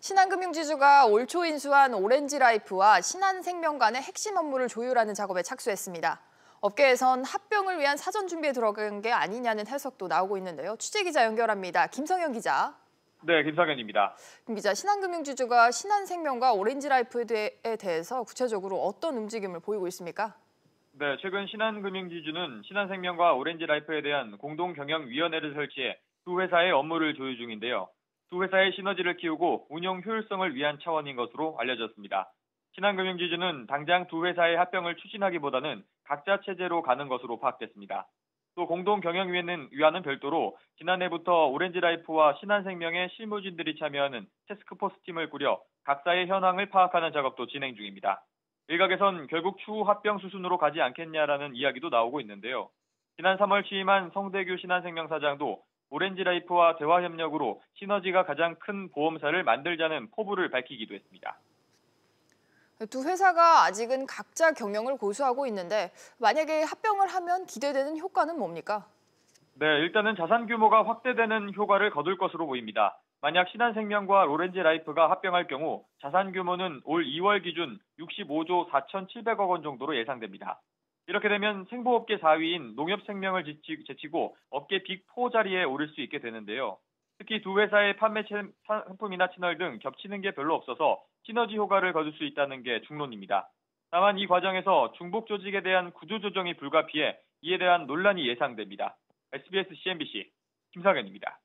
신한금융지주가 올 초 인수한 오렌지라이프와 신한생명 간의 핵심 업무를 조율하는 작업에 착수했습니다. 업계에선 합병을 위한 사전 준비에 들어간 게 아니냐는 해석도 나오고 있는데요. 취재기자 연결합니다. 김성현 기자. 네, 김성현입니다. 김 기자, 신한금융지주가 신한생명과 오렌지라이프에 대해서 구체적으로 어떤 움직임을 보이고 있습니까? 네, 최근 신한금융지주는 신한생명과 오렌지라이프에 대한 공동경영위원회를 설치해 두 회사의 업무를 조율 중인데요. 두 회사의 시너지를 키우고 운용 효율성을 위한 차원인 것으로 알려졌습니다. 신한금융지주는 당장 두 회사의 합병을 추진하기보다는 각자 체제로 가는 것으로 파악됐습니다. 또 공동경영위원회는 별도로 지난해부터 오렌지라이프와 신한생명의 실무진들이 참여하는 태스크포스 팀을 꾸려 각사의 현황을 파악하는 작업도 진행 중입니다. 일각에선 결국 추후 합병 수순으로 가지 않겠냐라는 이야기도 나오고 있는데요. 지난 3월 취임한 성대규 신한생명 사장도 오렌지라이프와 대화 협력으로 시너지가 가장 큰 보험사를 만들자는 포부를 밝히기도 했습니다. 두 회사가 아직은 각자 경영을 고수하고 있는데 만약에 합병을 하면 기대되는 효과는 뭡니까? 네, 일단은 자산 규모가 확대되는 효과를 거둘 것으로 보입니다. 만약 신한생명과 오렌지라이프가 합병할 경우 자산 규모는 올 2월 기준 65조 4,700억 원 정도로 예상됩니다. 이렇게 되면 생보업계 4위인 농협생명을 제치고 업계 빅4 자리에 오를 수 있게 되는데요. 특히 두 회사의 판매 상품이나 채널 등 겹치는 게 별로 없어서 시너지 효과를 거둘 수 있다는 게 중론입니다. 다만 이 과정에서 중복 조직에 대한 구조조정이 불가피해 이에 대한 논란이 예상됩니다. SBS CNBC 김성현입니다.